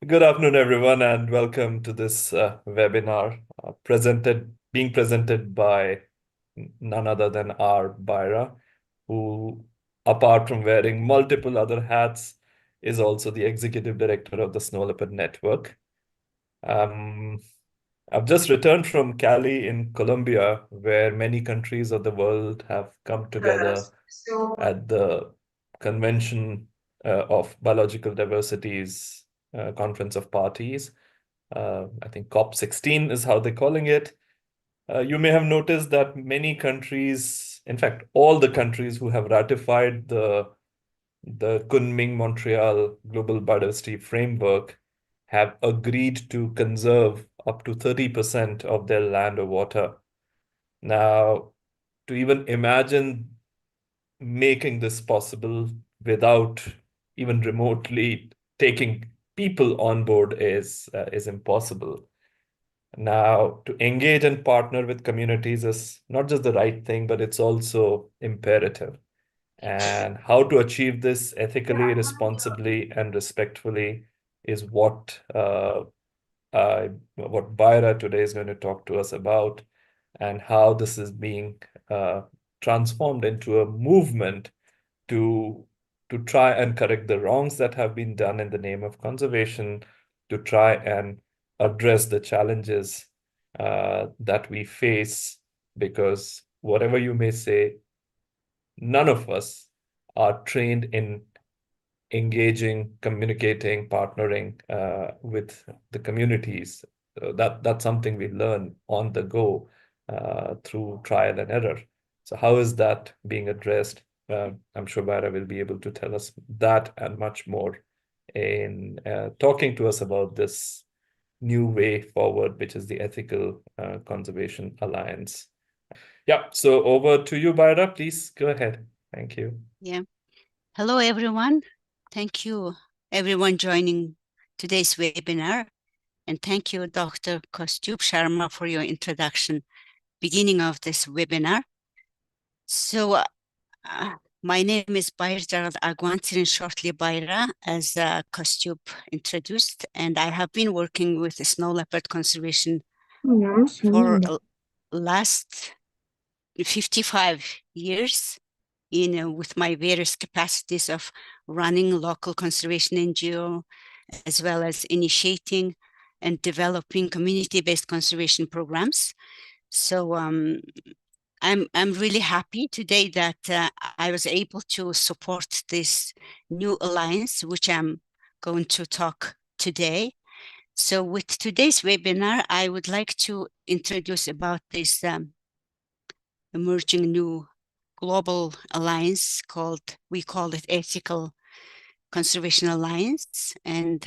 Good afternoon, everyone, and welcome to this webinar being presented by none other than R. Baira, who, apart from wearing multiple other hats, is also the executive director of the Snow Leopard Network. I've just returned from Cali in Colombia, where many countries of the world have come together at the Convention of Biological Diversity's Conference of Parties. I think COP16 is how they're calling it. You may have noticed that many countries, in fact, all the countries who have ratified the Kunming-Montreal Global Biodiversity Framework have agreed to conserve up to 30% of their land or water. Now, to even imagine making this possible without even remotely taking people on board is impossible. Now, to engage and partner with communities is not just the right thing, but it's also imperative. And how to achieve this ethically, responsibly, and respectfully is what Baira today is going to talk to us about, and how this is being transformed into a movement to try and correct the wrongs that have been done in the name of conservation, to try and address the challenges that we face, because whatever you may say, none of us are trained in engaging, communicating, partnering with the communities. That's something we learn on the go through trial and error. So how is that being addressed? I'm sure Bara will be able to tell us that and much more in talking to us about this new way forward, which is the Ethical Conservation Alliance. Yeah, so over to you, Bara. Please go ahead. Thank you. Yeah. Hello, everyone. Thank you, everyone joining today's webinar. And thank you, Dr. Kaustubh Sharma, for your introduction, beginning of this webinar. So my name is Baira Gerald Agwantirin, shortly Baira, as Kaustubh introduced, and I have been working with the snow leopard conservation for last 55 years. With my various capacities of running local conservation NGO, as well as initiating and developing community-based conservation programs. So I'm really happy today that I was able to support this new alliance, which I'm going to talk today. So with today's webinar, I would like to introduce about this emerging new global alliance we call it Ethical Conservation Alliance. And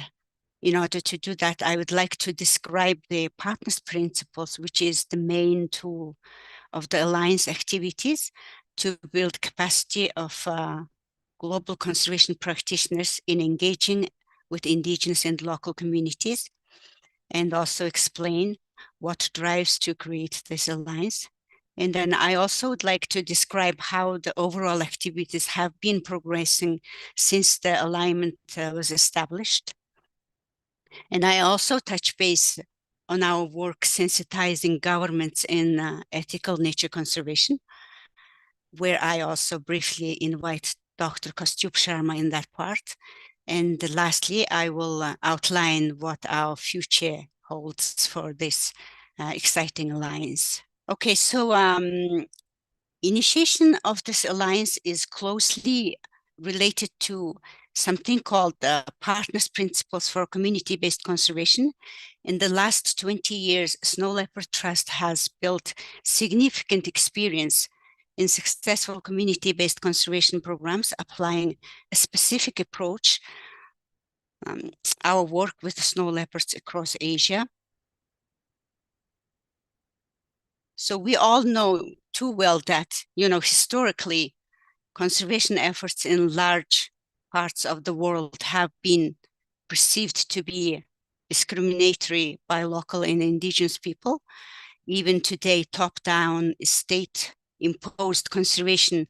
in order to do that, I would like to describe the partners principles, which is the main tool of the alliance activities to build capacity of global conservation practitioners in engaging with indigenous and local communities, and also explain what drives to create this alliance. And then I also would like to describe how the overall activities have been progressing since the alignment was established. And I also touch base on our work sensitizing governments in ethical nature conservation, where I also briefly invite Dr. Kaustubh Sharma in that part. And lastly, I will outline what our future holds for this exciting alliance. Okay, so initiation of this alliance is closely related to something called the Partners Principles for Community-Based Conservation. In the last 20 years, Snow Leopard Trust has built significant experience in successful community-based conservation programs, applying a specific approach. Our work with snow leopards across Asia. So we all know too well that, historically, conservation efforts in large parts of the world have been perceived to be discriminatory by local and indigenous people. Even today, top-down, state-imposed conservation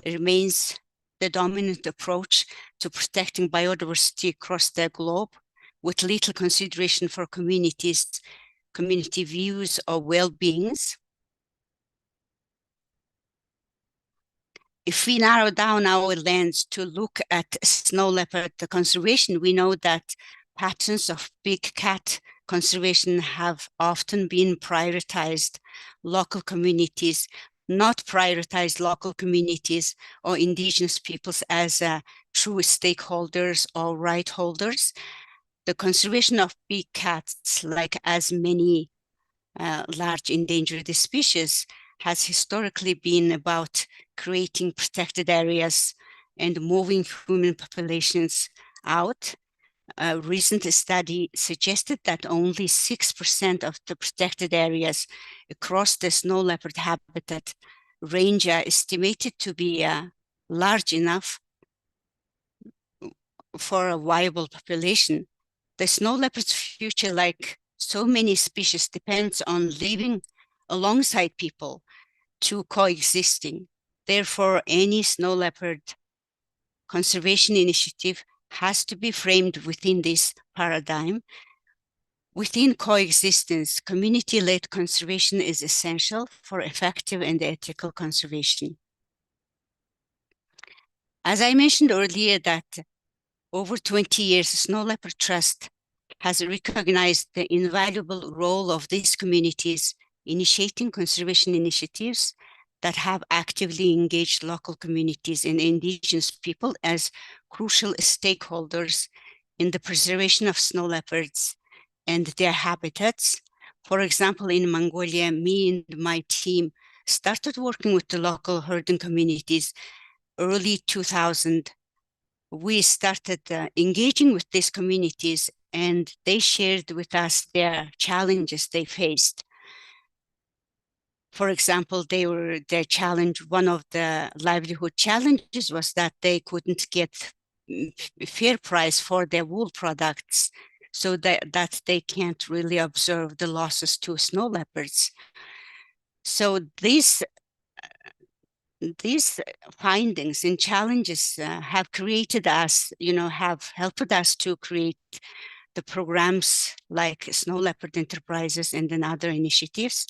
remains the dominant approach to protecting biodiversity across the globe, with little consideration for communities, community views or well-beings. If we narrow down our lens to look at snow leopard conservation, we know that patterns of big cat conservation have often been prioritized local communities, not prioritized local communities or indigenous peoples as true stakeholders or right holders. The conservation of big cats, like as many large endangered species, has historically been about creating protected areas and moving human populations out. A recent study suggested that only 6% of the protected areas across the snow leopard habitat range are estimated to be large enough for a viable population. The snow leopard's future, like so many species, depends on living alongside people to coexisting. Therefore, any snow leopard conservation initiative has to be framed within this paradigm. Within coexistence, community-led conservation is essential for effective and ethical conservation. As I mentioned earlier, that over 20 years, Snow Leopard Trust has recognized the invaluable role of these communities initiating conservation initiatives that have actively engaged local communities and indigenous people as crucial stakeholders in the preservation of snow leopards and their habitats. For example, in Mongolia, me and my team started working with the local herding communities early 2000. We started engaging with these communities, and they shared with us their challenges they faced. For example, their challenge, one of the livelihood challenges was that they couldn't get fair price for their wool products, so that they can't really observe the losses to snow leopards. So these findings and challenges have created us, have helped us to create the programs like Snow Leopard Enterprises and then other initiatives.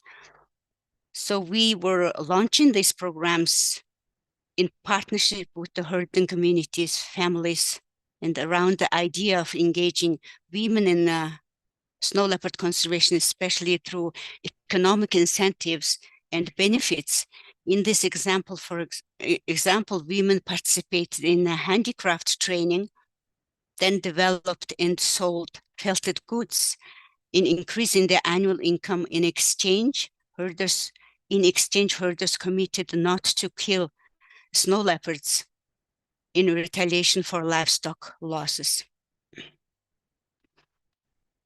So we were launching these programs in partnership with the herding communities, families, and around the idea of engaging women in snow leopard conservation, especially through economic incentives and benefits. In this example, for example, women participated in a handicraft training, then developed and sold felted goods in increasing their annual income. In exchange, herders committed not to kill snow leopards in retaliation for livestock losses.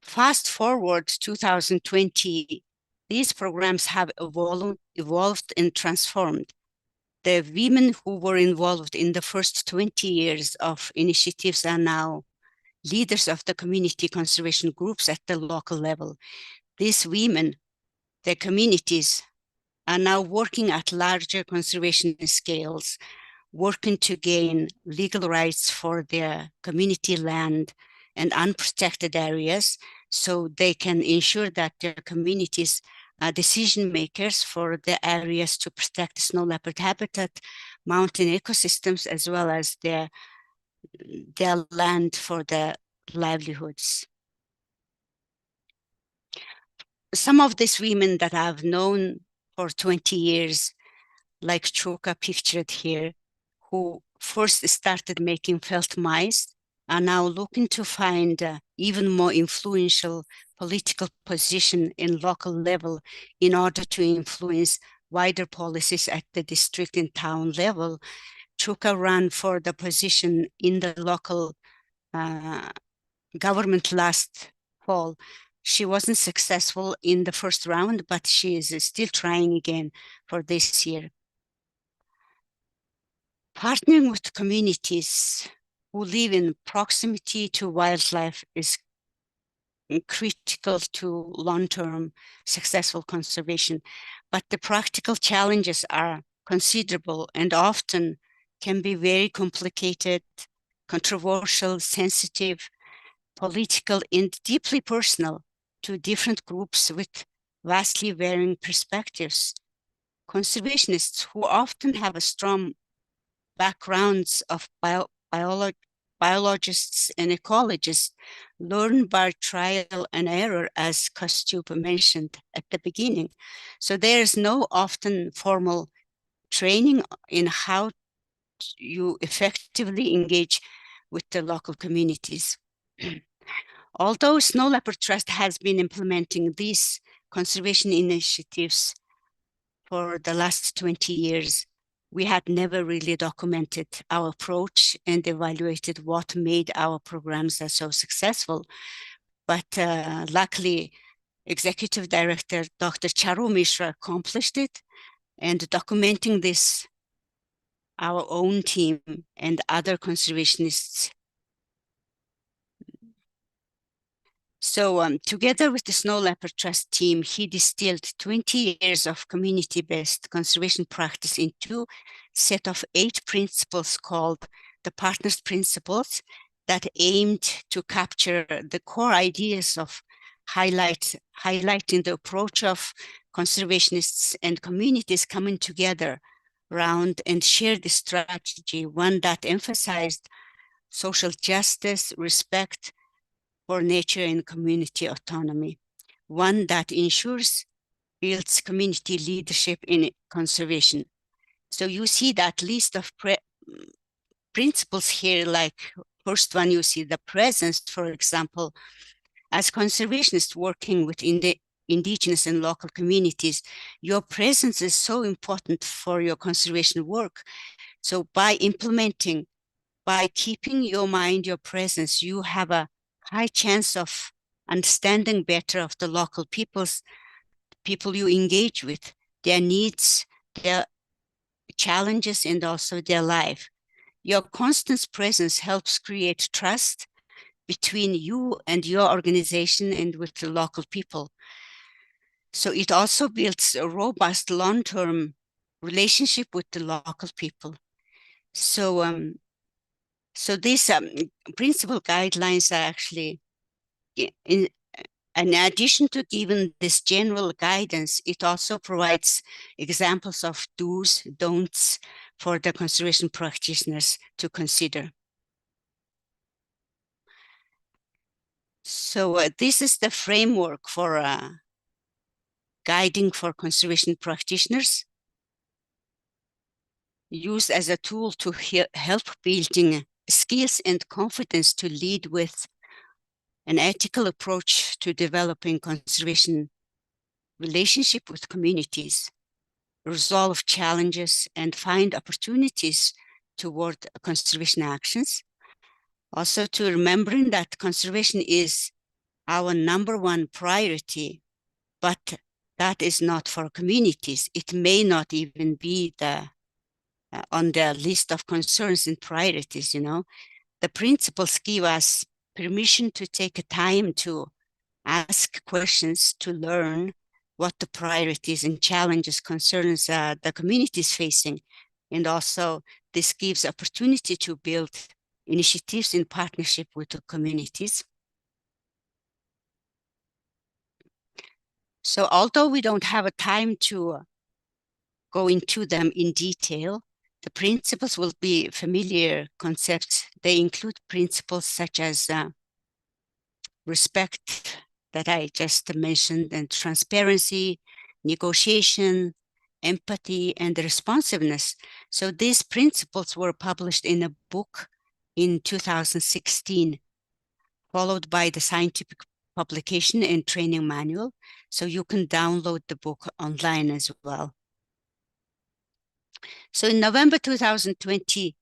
Fast forward 2020, these programs have evolved and transformed. The women who were involved in the first 20 years of initiatives are now leaders of the community conservation groups at the local level. These women, the communities, are now working at larger conservation scales, working to gain legal rights for their community land and unprotected areas, so they can ensure that their communities are decision makers for the areas to protect snow leopard habitat, mountain ecosystems, as well as their land for their livelihoods. Some of these women that I've known for 20 years, like Choka pictured here, who first started making felt mice, are now looking to find even more influential political position in local level in order to influence wider policies at the district and town level. Choka ran for the position in the local government last fall. She wasn't successful in the first round, but she is still trying again for this year. Partnering with communities who live in proximity to wildlife is critical to long-term successful conservation, but the practical challenges are considerable and often can be very complicated, controversial, sensitive, political, and deeply personal to different groups with vastly varying perspectives. Conservationists, who often have a strong backgrounds of biologists and ecologists, learn by trial and error, as Kostub mentioned at the beginning. So there is no often formal training in how you effectively engage with the local communities. Although Snow Leopard Trust has been implementing these conservation initiatives for the last 20 years, we had never really documented our approach and evaluated what made our programs so successful. But luckily, Executive Director Dr. Charu Mishra accomplished it, and documenting this, our own team and other conservationists. So together with the Snow Leopard Trust team, he distilled 20 years of community-based conservation practice into a set of 8 principles called the Partners Principles that aimed to capture the core ideas of highlighting the approach of conservationists and communities coming together around and share the strategy, one that emphasized social justice, respect for nature and community autonomy, one that ensures builds community leadership in conservation. So you see that list of principles here, like first one, you see the presence, for example, as conservationists working within the Indigenous and local communities, your presence is so important for your conservation work. So by keeping your mind, your presence, you have a high chance of understanding better of the local people you engage with, their needs, their challenges, and also their life. Your constant presence helps create trust between you and your organization and with the local people. So it also builds a robust long-term relationship with the local people. So these principal guidelines are actually, in addition to giving this general guidance, it also provides examples of do's, don'ts for the conservation practitioners to consider. So this is the framework for guiding for conservation practitioners, used as a tool to help building skills and confidence to lead with an ethical approach to developing conservation relationship with communities, resolve challenges, and find opportunities toward conservation actions. Also to remembering that conservation is our #1 priority, but that is not for communities. It may not even be on the list of concerns and priorities, you know. The principles give us permission to take a time to ask questions, to learn what the priorities and challenges, concerns the community is facing. And also this gives opportunity to build initiatives in partnership with the communities. So although we don't have a time to go into them in detail, the principles will be familiar concepts. They include principles such as respect that I just mentioned, and transparency, negotiation, empathy, and responsiveness. So these principles were published in a book in 2016, followed by the scientific publication and training manual. So you can download the book online as well. So in November 2022,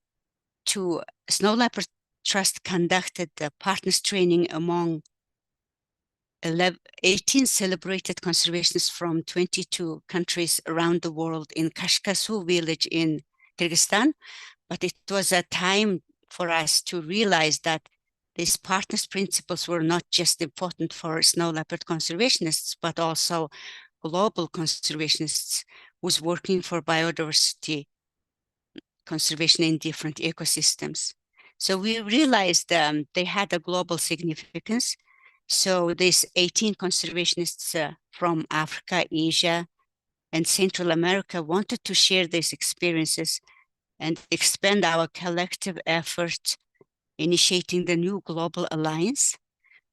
Snow Leopard Trust conducted the partners training among 18 celebrated conservationists from 22 countries around the world in Kashkasu village in Kyrgyzstan. But it was a time for us to realize that these partners principles were not just important for snow leopard conservationists, but also global conservationists who's working for biodiversity conservation in different ecosystems. So we realized they had a global significance. So these 18 conservationists from Africa, Asia, and Central America wanted to share these experiences and expand our collective effort initiating the new global alliance.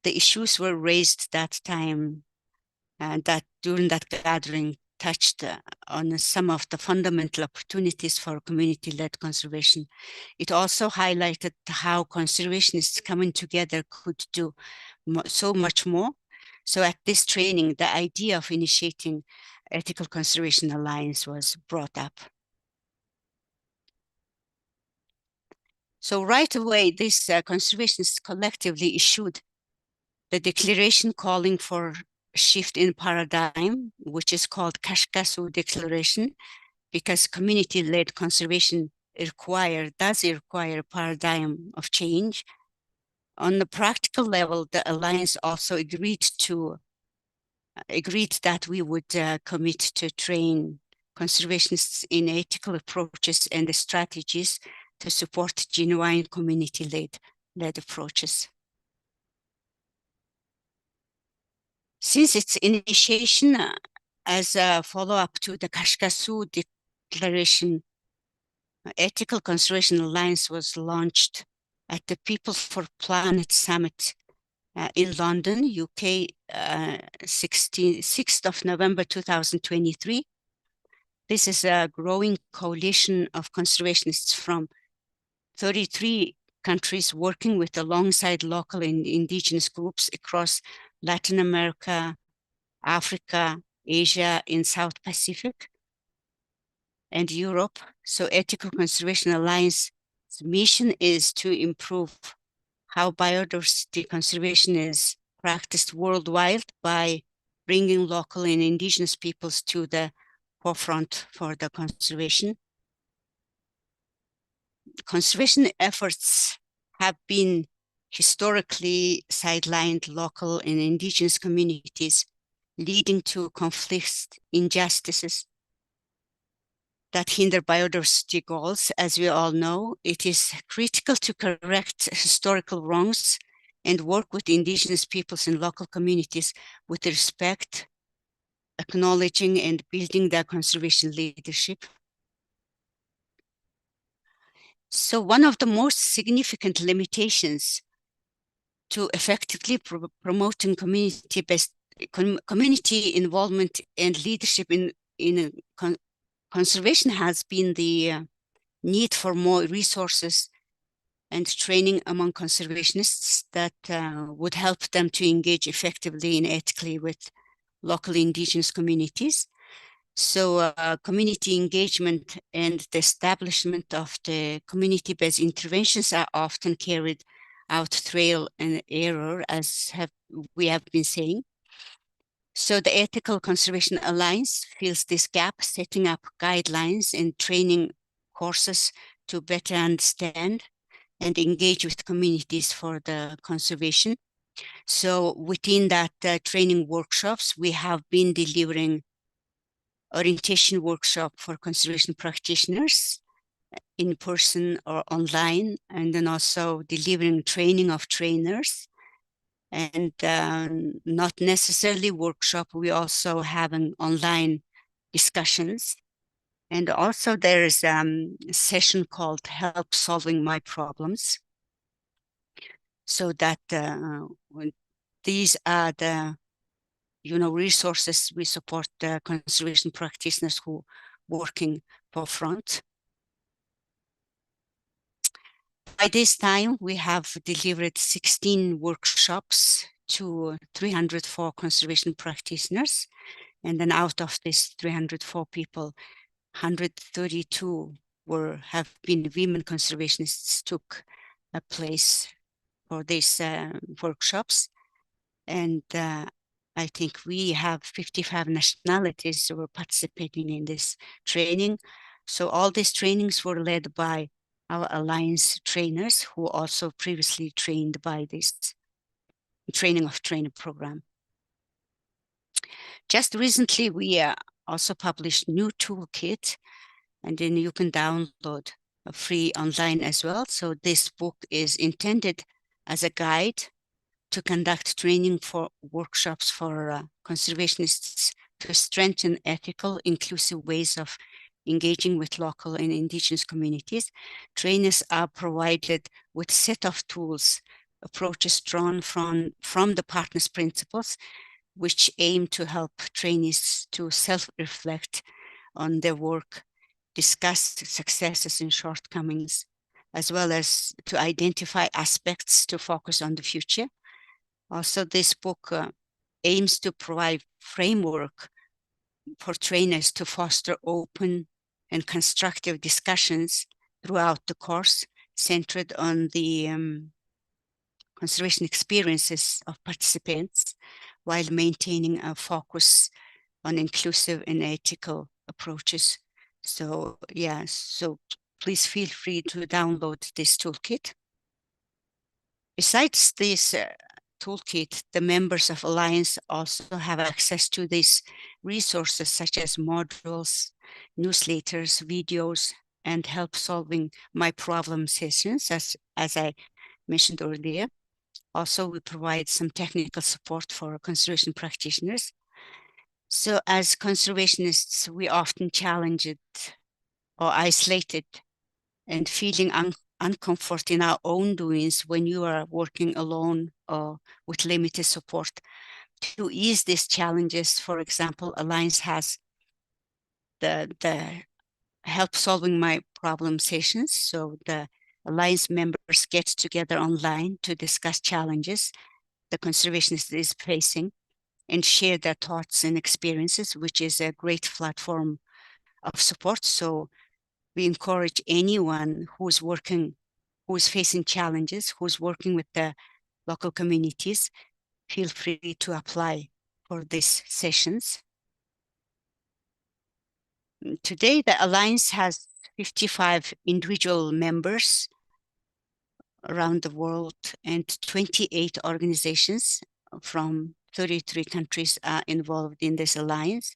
The issues were raised that time, and that during that gathering touched on some of the fundamental opportunities for community-led conservation. It also highlighted how conservationists coming together could do so much more. So at this training, the idea of initiating Ethical Conservation Alliance was brought up. So right away, these conservationists collectively issued the declaration calling for a shift in paradigm, which is called Kashkasu Declaration, because community-led conservation does require a paradigm of change. On the practical level, the Alliance also agreed that we would commit to train conservationists in ethical approaches and strategies to support genuine community-led approaches. Since its initiation as a follow-up to the Kashkasu Declaration, Ethical Conservation Alliance was launched at the People for Planet Summit in London, UK, 6th of November 2023. This is a growing coalition of conservationists from 33 countries working with alongside local and indigenous groups across Latin America, Africa, Asia, and South Pacific, and Europe. So Ethical Conservation Alliance's mission is to improve how biodiversity conservation is practiced worldwide by bringing local and indigenous peoples to the forefront for the conservation. Conservation efforts have been historically sidelined local and indigenous communities, leading to conflicts, injustices that hinder biodiversity goals. As we all know, it is critical to correct historical wrongs and work with indigenous peoples and local communities with respect, acknowledging and building their conservation leadership. So one of the most significant limitations to effectively promoting community-based community involvement and leadership in conservation has been the need for more resources and training among conservationists that would help them to engage effectively and ethically with local indigenous communities. So community engagement and the establishment of the community-based interventions are often carried out trial and error, as we have been saying. So the Ethical Conservation Alliance fills this gap, setting up guidelines and training courses to better understand and engage with communities for the conservation. So within that training workshops, we have been delivering orientation workshop for conservation practitioners in person or online, and then also delivering training of trainers. And not necessarily workshop, we also have an online discussions. And also there is a session called Help Solving My Problems. So that these are the resources we support the conservation practitioners who working forefront. By this time, we have delivered 16 workshops to 304 conservation practitioners. And then out of these 304 people, 132 have been women conservationists took a place for these workshops. And I think we have 55 nationalities who were participating in this training. So all these trainings were led by our Alliance trainers who also previously trained by this training of trainer program. Just recently, we also published new toolkit, and then you can download free online as well. So this book is intended as a guide to conduct training for workshops for conservationists to strengthen ethical, inclusive ways of engaging with local and indigenous communities. Trainers are provided with a set of tools, approaches drawn from the partners' principles, which aim to help trainees to self-reflect on their work, discuss successes and shortcomings, as well as to identify aspects to focus on the future. Also, this book aims to provide framework for trainers to foster open and constructive discussions throughout the course, centered on the conservation experiences of participants, while maintaining a focus on inclusive and ethical approaches. So yeah, so please feel free to download this toolkit. Besides this toolkit, the members of Alliance also have access to these resources such as modules, newsletters, videos, and help solving my problem sessions, as I mentioned earlier. Also, we provide some technical support for conservation practitioners. So as conservationists, we often challenged or isolated and feeling uncomfort in our own doings when you are working alone or with limited support. To ease these challenges, for example, Alliance has the help solving my problem sessions. So the Alliance members get together online to discuss challenges the conservationist is facing and share their thoughts and experiences, which is a great platform of support. So we encourage anyone who's facing challenges, who's working with the local communities, feel free to apply for these sessions. Today, the Alliance has 55 individual members around the world, and 28 organizations from 33 countries are involved in this alliance.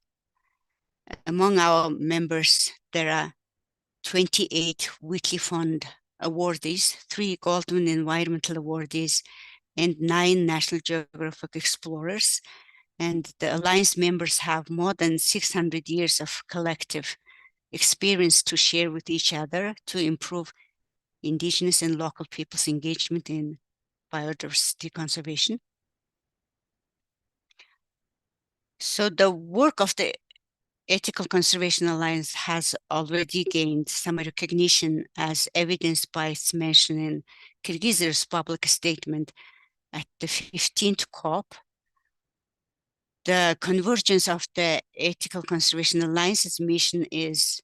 Among our members, there are 28 Whitley Fund awardees, 3 Goldman Environmental awardees, and 9 National Geographic explorers. And the alliance members have more than 600 years of collective experience to share with each other to improve Indigenous and local people's engagement in biodiversity conservation. So the work of the Ethical Conservation Alliance has already gained some recognition, as evidenced by its mention in Kyrgyz's public statement at the 15th COP. The convergence of the Ethical Conservation Alliance's mission is,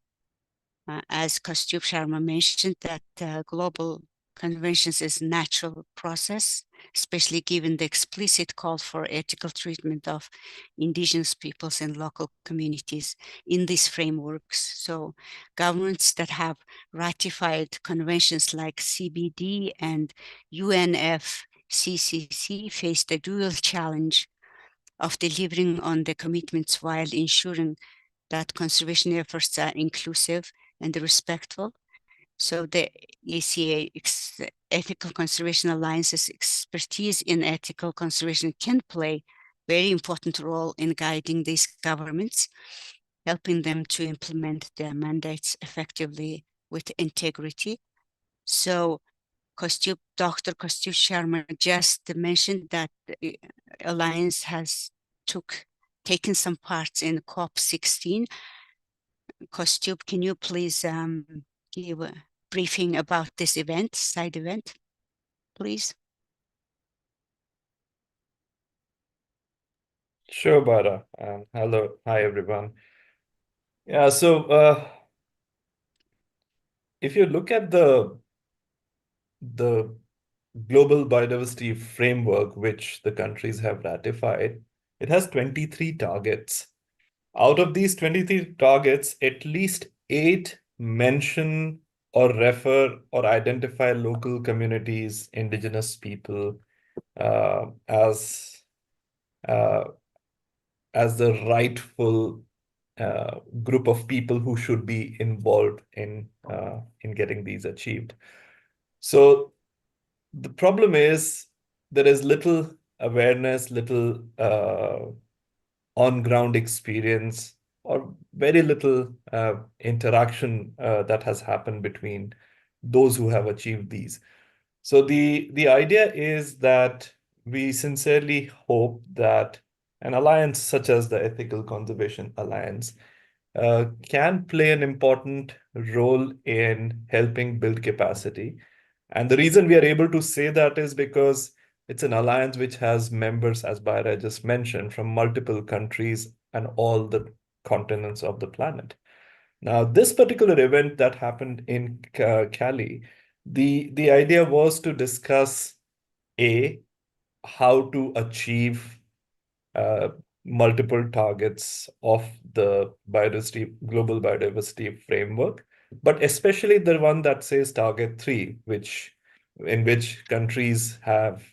as Kaustubh Sharma mentioned, that global conventions is a natural process, especially given the explicit call for ethical treatment of indigenous peoples and local communities in these frameworks. So governments that have ratified conventions like CBD and UNFCCC face the dual challenge of delivering on the commitments while ensuring that conservation efforts are inclusive and respectful. So the ECA, Ethical Conservation Alliance's expertise in ethical conservation can play a very important role in guiding these governments, helping them to implement their mandates effectively with integrity. So Dr. Kaustubh Sharma just mentioned that the Alliance has taken some parts in COP16. Kaustubh, can you please give a briefing about this event, side event, please? Sure, Bara. Hello. Hi, everyone. Yeah, so if you look at the global biodiversity framework, which the countries have ratified, it has 23 targets. Out of these 23 targets, at least 8 mention or refer or identify local communities, indigenous people, uh, as uh, as the rightful group of people who should be involved in getting these achieved. So the problem is there is little awareness, little on-ground experience, or very little interaction that has happened between those who have achieved these. So the idea is that we sincerely hope that an alliance such as the Ethical Conservation Alliance can play an important role in helping build capacity. And the reason we are able to say that is because it's an alliance which has members, as Baira just mentioned, from multiple countries and all the continents of the planet. Now, this particular event that happened in Cali, the idea was to discuss A, how to achieve uh, multiple targets of the biodiversity, global biodiversity framework, but especially the one that says target 3, which in which countries have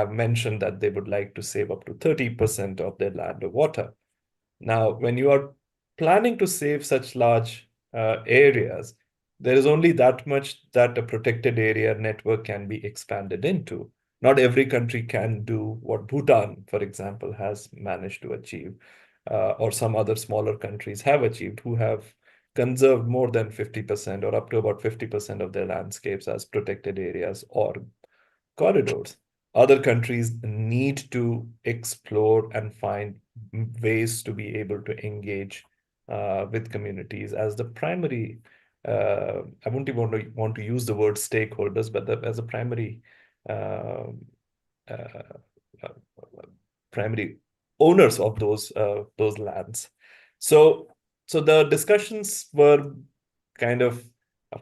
mentioned that they would like to save up to 30% of their land or water. Now, when you are planning to save such large areas, there is only that much that a protected area network can be expanded into. Not every country can do what Bhutan, for example, has managed to achieve, or some other smaller countries have achieved, who have conserved more than 50% or up to about 50% of their landscapes as protected areas or corridors. Other countries need to explore and find ways to be able to engage with communities as the primary. I wouldn't even want to use the word stakeholders, but as a primary uh, uh, uh, primary owners of those lands. So so the discussions were kind of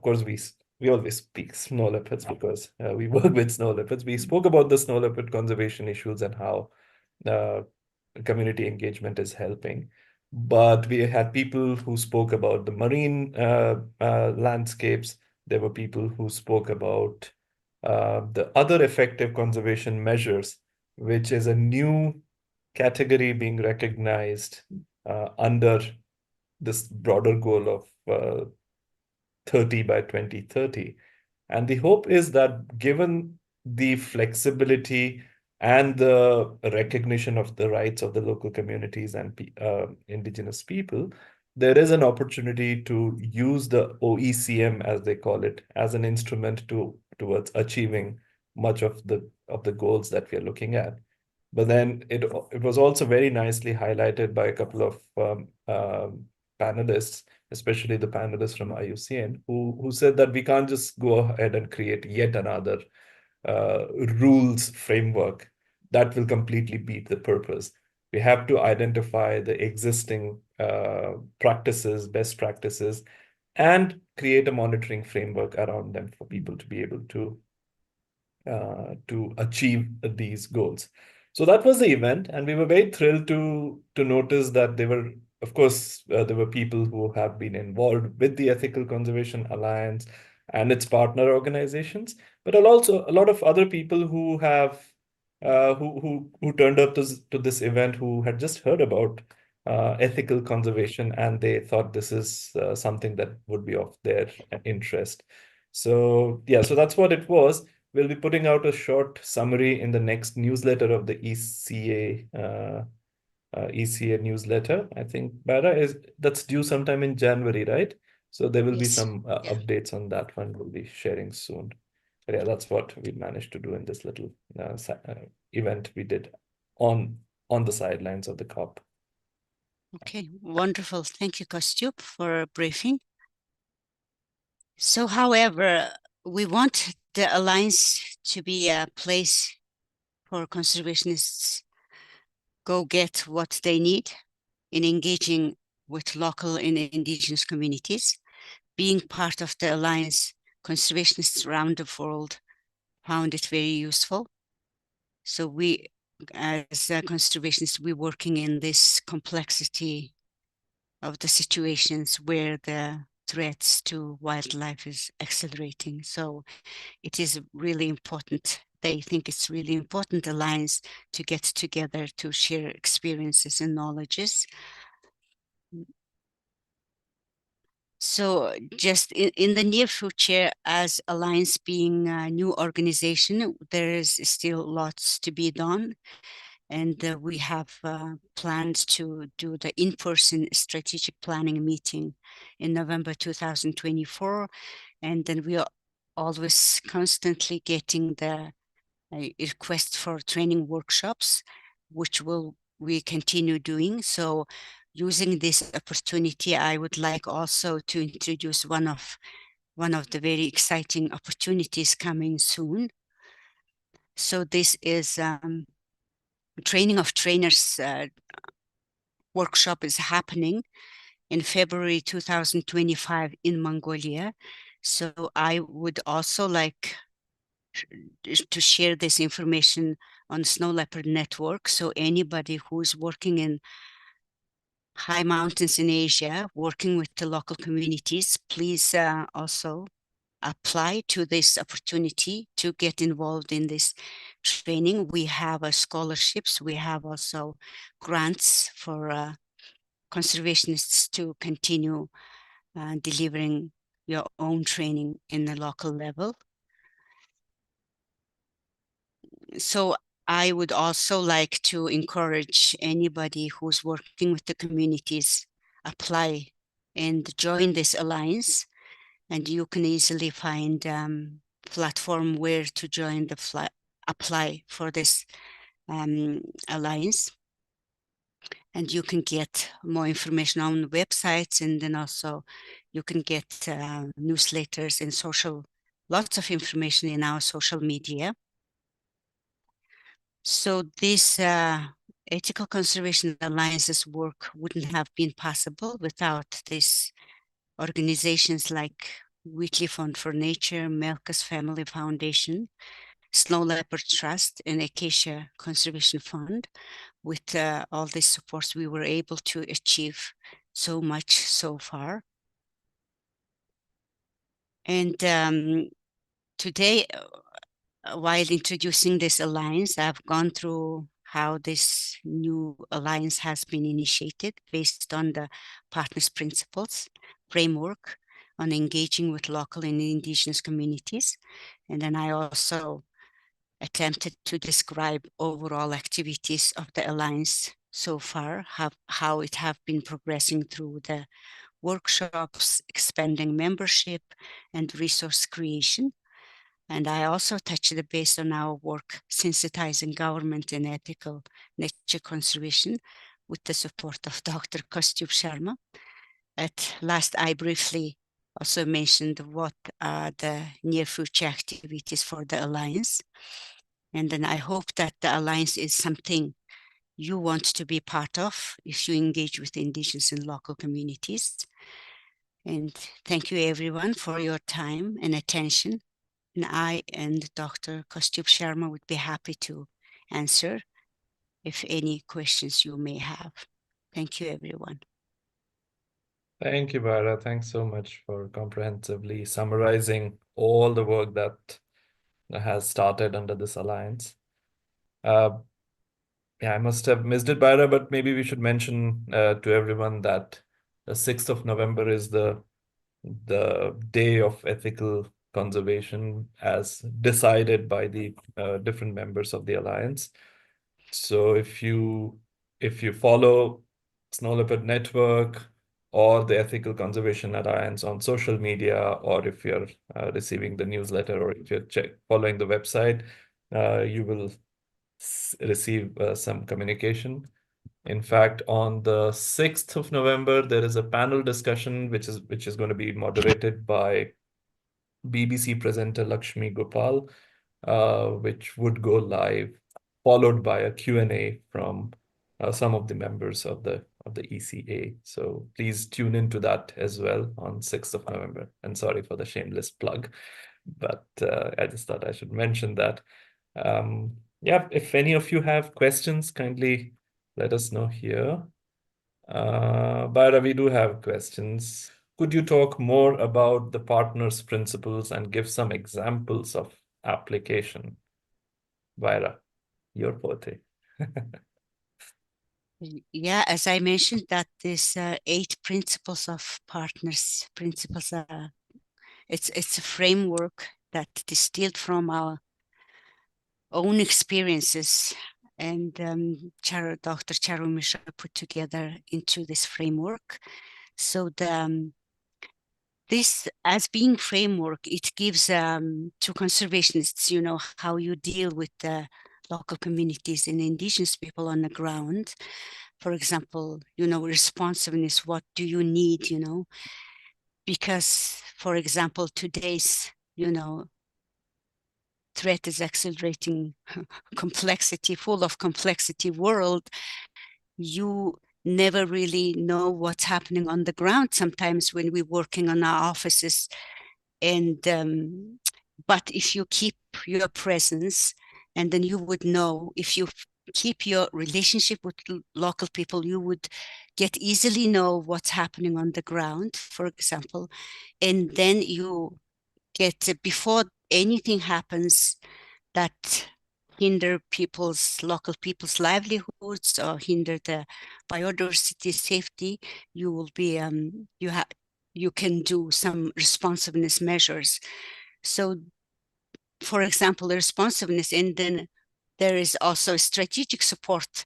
course, we always speak snow leopards because we work with snow leopards. We spoke about the snow leopard conservation issues and how uh, community engagement is helping. But we had people who spoke about the marine landscapes. There were people who spoke about the other effective conservation measures, which is a new category being recognized under this broader goal of 30 by 2030. And the hope is that given the flexibility and the recognition of the rights of the local communities and indigenous people, there is an opportunity to use the OECM, as they call it, as an instrument towards achieving much of the goals that we are looking at. But then it was also very nicely highlighted by a couple of panelists, especially the panelists from IUCN, who said that we can't just go ahead and create yet another rules framework that will completely beat the purpose. We have to identify the existing practices, best practices, and create a monitoring framework around them for people to be able to achieve these goals. So that was the event, and we were very thrilled to notice that there were, of course, there were people who have been involved with the Ethical Conservation Alliance and its partner organizations, but also a lot of other people who have who turned up to this event who had just heard about ethical conservation, and they thought this is something that would be of their interest. So yeah, so that's what it was. We'll be putting out a short summary in the next newsletter of the ECA newsletter. I think that's due sometime in January, right? So there will be Yes. some Yeah. updates on that one we'll be sharing soon. But yeah, that's what we managed to do in this little event we did on the sidelines of the COP. Okay. Wonderful. Thank you, Kostub, for briefing. So, however, we want the Alliance to be a place for conservationists go get what they need in engaging with local and Indigenous communities. Being part of the Alliance, conservationists around the world found it very useful. So we, as conservationists, we're working in this complexity of the situations where the threats to wildlife is accelerating. So it is really important. They think it's really important alliance to get together to share experiences and knowledges. So just in the near future, as Alliance being a new organization, there is still lots to be done. And we have planned to do the in-person strategic planning meeting in November 2024. And then we are always constantly getting the request for training workshops, which we continue doing. So using this opportunity, I would like also to introduce one of the very exciting opportunities coming soon. So this is training of trainers workshop is happening in February 2025 in Mongolia. So I would also like to share this information on Snow Leopard Network. So anybody who's working in high mountains in Asia, working with the local communities, please also apply to this opportunity to get involved in this training. We have scholarships. We have also grants for conservationists to continue delivering your own training in the local level. So I would also like to encourage anybody who's working with the communities, apply and join this alliance. And you can easily find platform where to join the apply for this alliance. And you can get more information on websites, and then also you can get newsletters and lots of information in our social media. So this Ethical Conservation Alliance's work wouldn't have been possible without these organizations like Wheatley Fund for Nature, Melka's Family Foundation, Snow Leopard Trust, and Acacia Conservation Fund. With all these supports, we were able to achieve so much so far. And today, while introducing this alliance, I've gone through how this new alliance has been initiated based on the partners' principles framework on engaging with local and indigenous communities. And then I also attempted to describe overall activities of the alliance so far, how it have been progressing through the workshops, expanding membership, and resource creation. And I also touched the base on our work sensitizing government and ethical nature conservation with the support of Dr. Kaustubh Sharma. At last, I briefly also mentioned what are the near future activities for the Alliance. And then I hope that the Alliance is something you want to be part of if you engage with Indigenous and local communities. And thank you everyone for your time and attention. And I and Dr. Kaustubh Sharma would be happy to answer if any questions you may have. Thank you, everyone. Thank you, Bara. Thanks so much for comprehensively summarizing all the work that has started under this alliance. Yeah, I must have missed it, Bara, but maybe we should mention to everyone that the 6th of November is the day of ethical conservation as decided by the different members of the alliance. So if you follow Snow Leopard Network or the Ethical Conservation Alliance on social media, or if you're receiving the newsletter, or if you're following the website, you will receive some communication. In fact, on the 6th of November, there is a panel discussion which is going to be moderated by BBC presenter Lakshmi Gopal, which would go live, followed by a Q&A from some of the members of the ECA. So please tune into that as well on 6th of November. And sorry for the shameless plug, but I just thought I should mention that. Yeah, if any of you have questions, kindly let us know here. Bara, we do have questions. Could you talk more about the partners' principles and give some examples of application? Vaira, your forte. Yeah, as I mentioned, that this 8 principles of partners principles. It's a framework that distilled from our own experiences, and Dr. Charu Mishra put together into this framework. So this, as being framework, it gives to conservationists, how you deal with the local communities and indigenous people on the ground. For example, responsiveness, what do you need, because, for example, today's, threat is accelerating complexity, full of complexity world. You never really know what's happening on the ground sometimes when we're working on our offices. And but if you keep your presence, and then you would know, if you keep your relationship with local people, you would get easily know what's happening on the ground, for example. And then you get, before anything happens that hinder local people's livelihoods or hinder the biodiversity safety, you will be you can do some responsiveness measures. So, for example, the responsiveness, and then there is also strategic support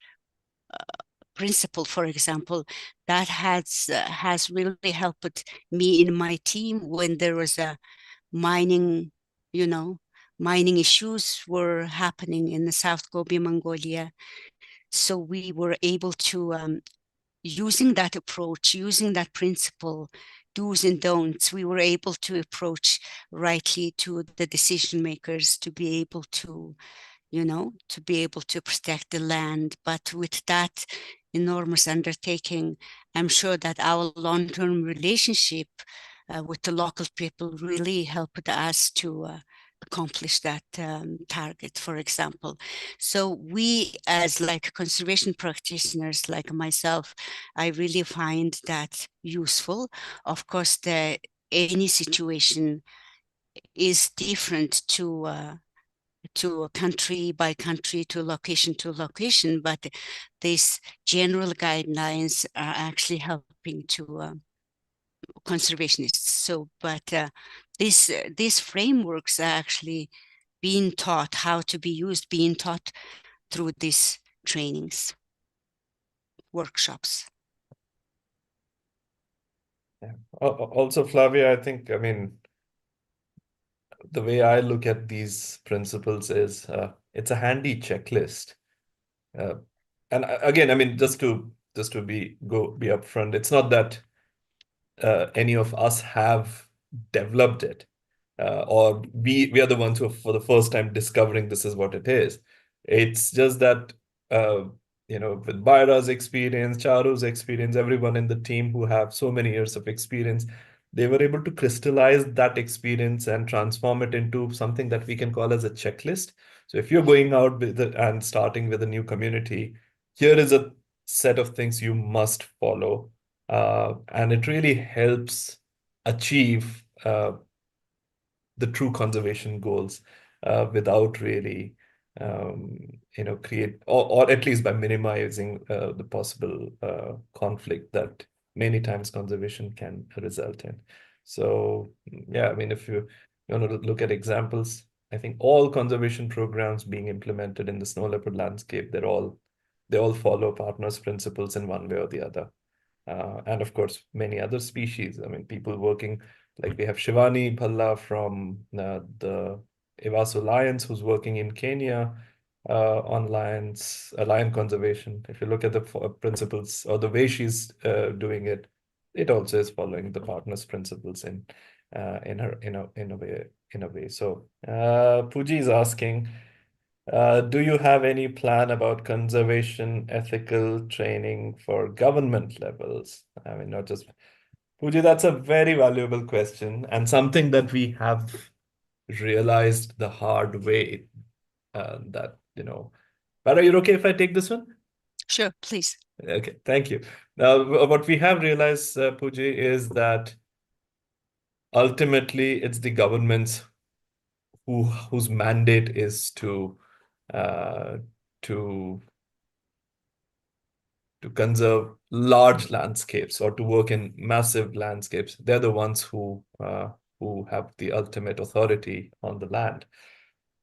principle, for example, that has really helped me in my team when there was a mining, mining issues were happening in the South Gobi, Mongolia. So we were able to, using that approach, using that principle, do's and don'ts, we were able to approach rightly to the decision makers to be able to, to be able to protect the land. But with that enormous undertaking, I'm sure that our long-term relationship with the local people really helped us to accomplish that target, for example. So we, as like conservation practitioners like myself, I really find that useful. Of course, any situation is different to a country by country, to location, but these general guidelines are actually helping to conservationists. So, but these frameworks are actually being taught how to be used, being taught through these trainings, workshops. Yeah. Also, Flavia, I think, I mean, the way I look at these principles is it's a handy checklist. And again, I mean, just to be upfront, it's not that any of us have developed it, or we are the ones who are for the first time discovering this is what it is. It's just that with Byra's experience, Charu's experience, everyone in the team who have so many years of experience, they were able to crystallize that experience and transform it into something that we can call as a checklist. So if you're going out with and starting with a new community, here is a set of things you must follow, and it really helps achieve the true conservation goals without really create, or at least by minimizing the possible conflict that many times conservation can result in. So yeah, I mean, if you want to look at examples, I think all conservation programs being implemented in the snow leopard landscape, they all follow partners principles in one way or the other. And of course, many other species. I mean, people working, like we have Shivani Bhalla from the Evaso Lions, who's working in Kenya on lion conservation. If you look at the principles or the way she's doing it, it also is following the partners principles in a way. So Pooji is asking, do you have any plan about conservation ethical training for government levels? I mean, not just Pooja, that's a very valuable question and something that we have realized the hard way. But are you okay if I take this one? Sure, please. Okay, thank you. Now, what we have realized, Pooja, is that ultimately it's the governments whose mandate is uh, to conserve large landscapes or to work in massive landscapes. They're the ones who have the ultimate authority on the land.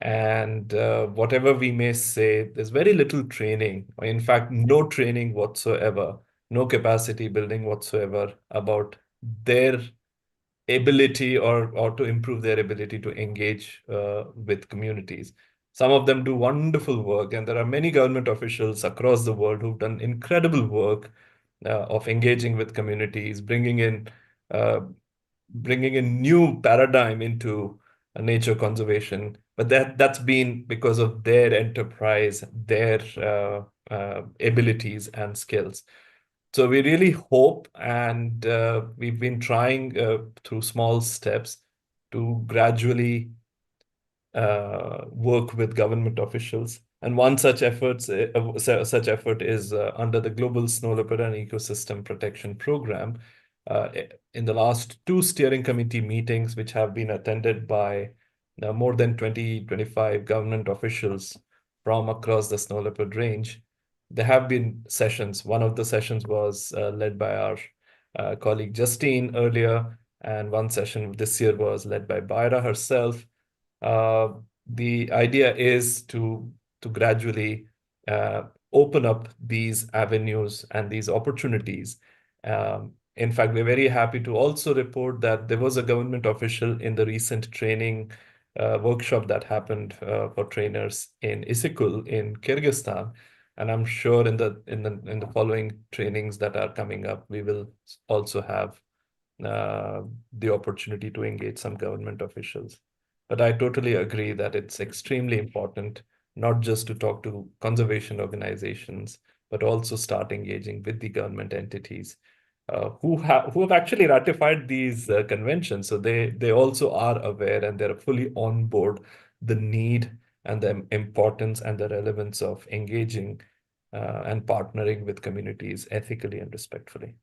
And whatever we may say, there's very little training, or in fact, no training whatsoever, no capacity building whatsoever about their ability or to improve their ability to engage with communities. Some of them do wonderful work, and there are many government officials across the world who've done incredible work of engaging with communities, uh, bringing a new paradigm into nature conservation. But that's been because of their enterprise, their abilities and skills. So we really hope, and we've been trying through small steps to gradually work with government officials. And one such effort is under the Global Snow Leopard and Ecosystem Protection Program. In the last two steering committee meetings, which have been attended by more than 25 government officials from across the snow leopard range, there have been sessions. One of the sessions was led by our colleague Justine earlier, and one session this year was led by Baira herself. uh, the idea is to gradually open up these avenues and these opportunities. In fact, we're very happy to also report that there was a government official in the recent training workshop that happened for trainers in Isikul in Kyrgyzstan. And I'm sure in the following trainings that are coming up, we will also have uh, the opportunity to engage some government officials. But I totally agree that it's extremely important not just to talk to conservation organizations, but also start engaging with the government entities who have actually ratified these conventions. So they also are aware and they're fully on board the need and the importance and the relevance of engaging and partnering with communities ethically and respectfully.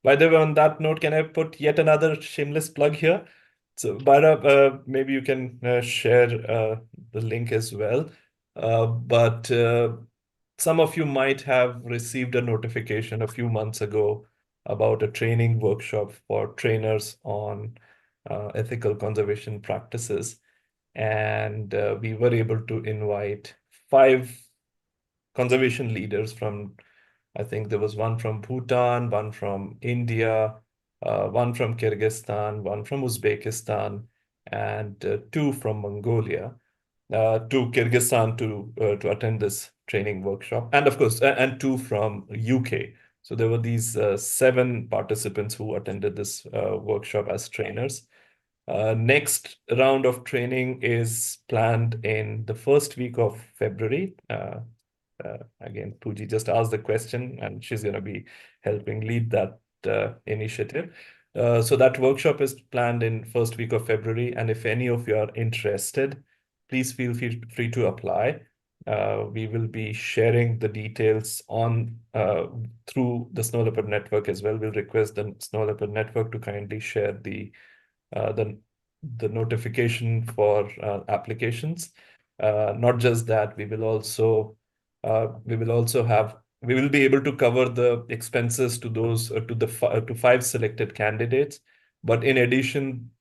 By the way, on that note, can I put yet another shameless plug here? So, Baira, maybe you can share the link as well. But some of you might have received a notification a few months ago about a training workshop for trainers on ethical conservation practices. And we were able to invite 5 conservation leaders from, I think there was one from Bhutan, one from India, one from Kyrgyzstan, one from Uzbekistan, and 2 from Mongolia, to Kyrgyzstan to attend this training workshop, and of course, and 2 from UK. So there were these 7 participants who attended this workshop as trainers. Next round of training is planned in the first week of February. Again, Pooji just asked the question, and she's going to be helping lead that initiative. So that workshop is planned in first week of February, and if any of you are interested, please feel free to apply. We will be sharing the details on through the Snow Leopard Network as well. We'll request the Snow Leopard Network to kindly share uh, the the notification for applications. Not just that, we will be able to cover the expenses to those to 5 selected candidates. But in addition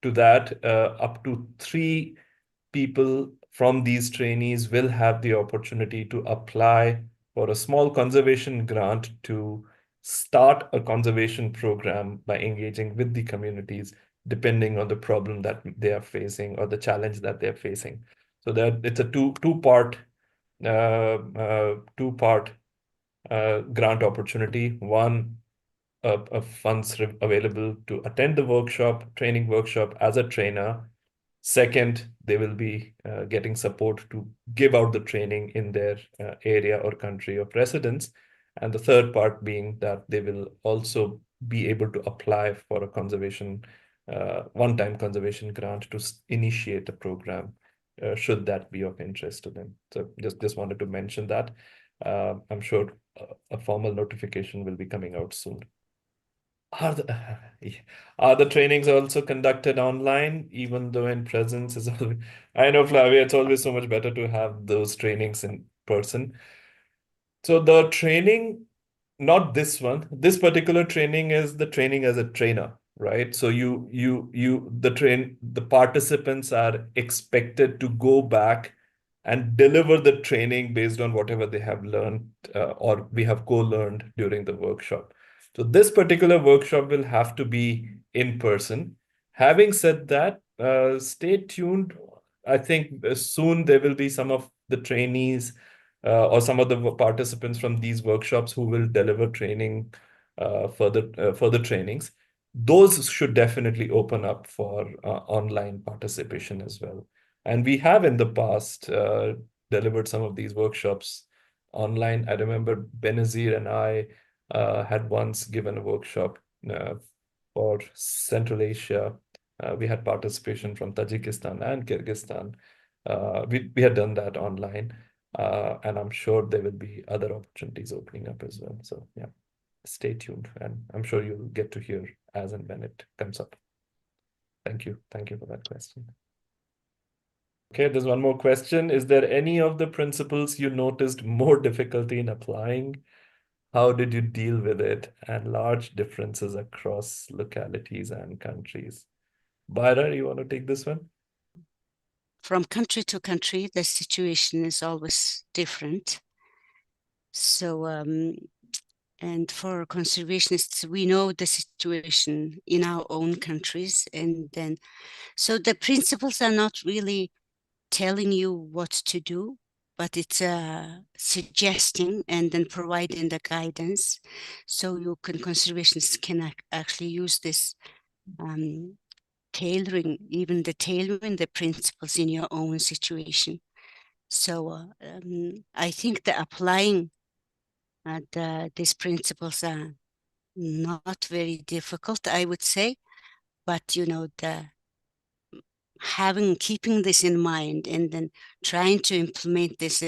to that, up to 3 people from these trainees will have the opportunity to apply for a small conservation grant to start a conservation program by engaging with the communities, depending on the problem that they are facing or the challenge that they're facing. So that it's a two part grant opportunity. One, funds available to attend the training workshop as a trainer. Second, they will be getting support to give out the training in their area or country of residence. And the third part being that they will also be able to apply for a one-time conservation grant to initiate a program, should that be of interest to them. So just wanted to mention that. I'm sure a formal notification will be coming out soon. Are the are the trainings also conducted online, even though in presence is always... I know, Flavia, it's always so much better to have those trainings in person. So the training not this one. This particular training is the training as a trainer, right? So the participants are expected to go back and deliver the training based on whatever they have learned or we have co-learned during the workshop. So this particular workshop will have to be in person. Having said that, stay tuned. I think soon there will be some of the trainees or some of the participants from these workshops who will deliver training further trainings. Those should definitely open up for online participation as well. And we have in the past delivered some of these workshops online. I remember Benazir and I had once given a workshop for Central Asia. We had participation from Tajikistan and Kyrgyzstan. We had done that online. And I'm sure there will be other opportunities opening up as well. So yeah, stay tuned, and I'm sure you'll get to hear as and when it comes up. Thank you. Thank you for that question. Okay, there's one more question. Is there any of the principles you noticed more difficulty in applying? How did you deal with it? And large differences across localities and countries. Byra, you want to take this one? From country to country, the situation is always different. So, and for conservationists, we know the situation in our own countries. And then, so the principles are not really telling you what to do, but it's suggesting and then providing the guidance. So you can, conservationists can actually use this tailoring the principles in your own situation. So I think that applying these principles are not very difficult, I would say, but keeping this in mind and then trying to implement these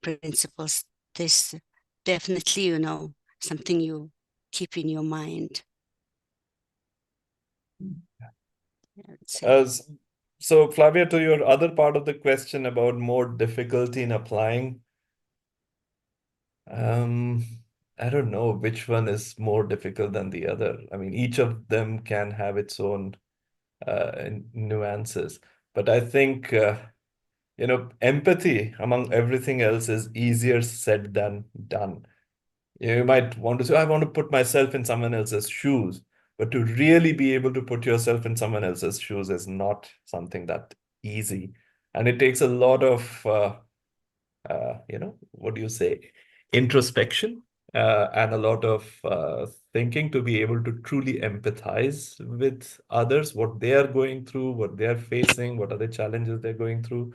principles, this definitely, something you keep in your mind. I would say. So Flavia, to your other part of the question about more difficulty in applying, I don't know which one is more difficult than the other. I mean, each of them can have its own nuances, but I think empathy among everything else is easier said than done. You might want to say, I want to put myself in someone else's shoes, but to really be able to put yourself in someone else's shoes is not something that easy, and it takes a lot of what do you say, introspection and a lot of thinking to be able to truly empathize with others, what they are going through, what they are facing, what are the challenges they're going through.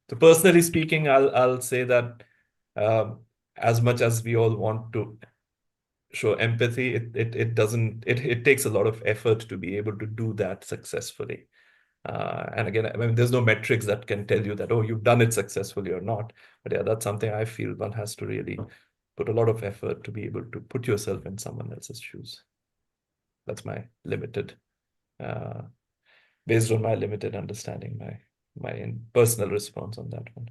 So personally speaking, I'll say that as much as we all want to show empathy, it takes a lot of effort to be able to do that successfully. And again, I mean, there's no metrics that can tell you that, oh, you've done it successfully or not. But yeah, that's something I feel one has to really put a lot of effort to be able to put yourself in someone else's shoes. That's my limited, based on my limited understanding, my personal response on that one.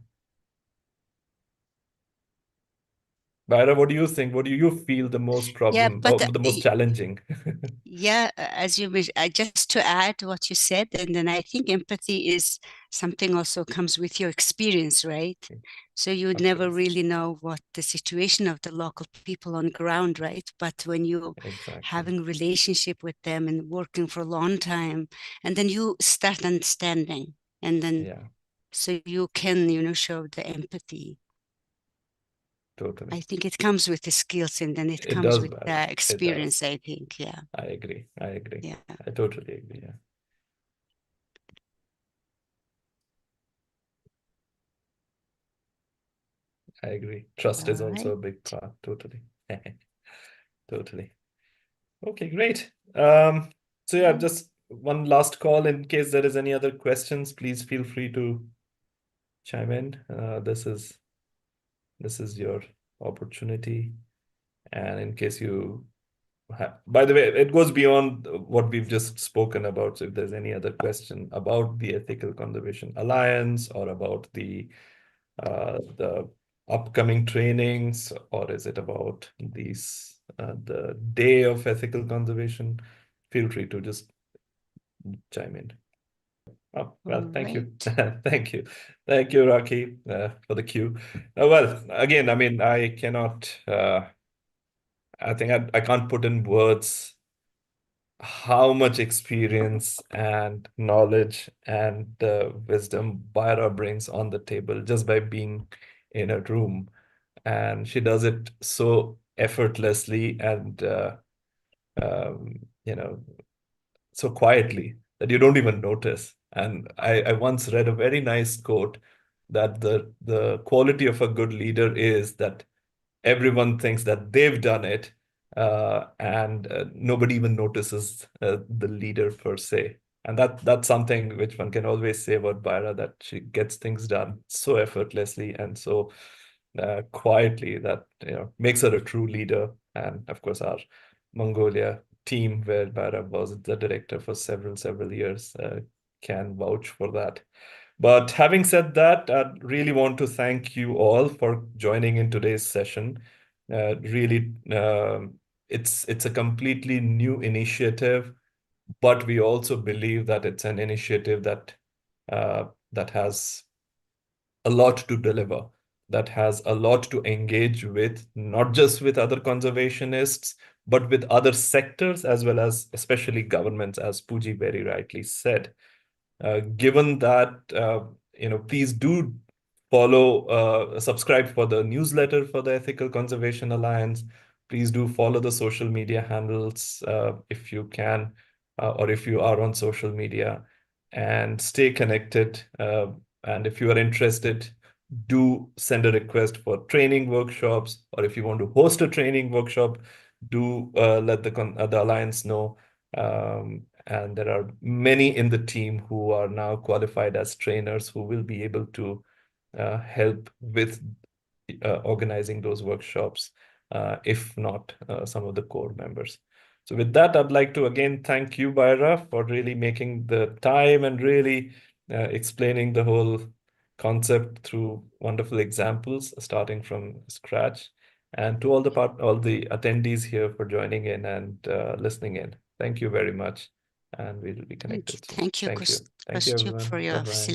Byra, what do you think? What do you feel the most problem or the most challenging? Yeah, as you wish, just to add what you said, and then I think empathy is something also comes with your experience, right? So you would never really know what the situation of the local people on ground, right? But when you having relationship with them and working for a long time, and then you start understanding, and then so you can, show the empathy. Totally. I think it comes with the skills, and then it comes with the experience, I think. Yeah. I agree. Yeah. I totally agree. Yeah. I agree. Trust is also a big part. Totally. Totally. Okay, great. So yeah, just one last call in case there is any other questions, please feel free to chime in. This is your opportunity. And in case you by the way, it goes beyond what we've just spoken about. So if there's any other question about the Ethical Conservation Alliance or about the upcoming trainings, or is it about these the day of ethical conservation, feel free to just chime in. Oh, well, thank you. Right. Thank you. Thank you, Rocky, for the cue. Well, again, I mean, I cannot, I think I can't put in words how much experience and knowledge and wisdom Byra brings on the table just by being in a room. And she does it so effortlessly and, you know, so quietly that you don't even notice. And I once read a very nice quote that the quality of a good leader is that everyone thinks that they've done it, and nobody even notices the leader per se. And that's something which one can always say about Byra, that she gets things done so effortlessly and so quietly that makes her a true leader. And of course, our Mongolia team, where Byra was the director for several years, can vouch for that. But having said that, I really want to thank you all for joining in today's session. Really, it's a completely new initiative, but we also believe that it's an initiative that has a lot to deliver, that has a lot to engage with, not just with other conservationists, but with other sectors as well as especially governments, as Pooji very rightly said. Given that, please do subscribe for the newsletter for the Ethical Conservation Alliance. Please do follow the social media handles if you can, or if you are on social media, and stay connected. And if you are interested, do send a request for training workshops, or if you want to host a training workshop, do let the Alliance know. And there are many in the team who are now qualified as trainers who will be able to help with organizing those workshops, if not some of the core members. So with that, I'd like to again thank you, Byra, for really making the time and really explaining the whole concept through wonderful examples, starting from scratch. And to all the attendees here for joining in and listening in. Thank you very much, and we'll be connected soon. Thank you, Thank you. Thank you, Costume, everyone. for your Bye-bye.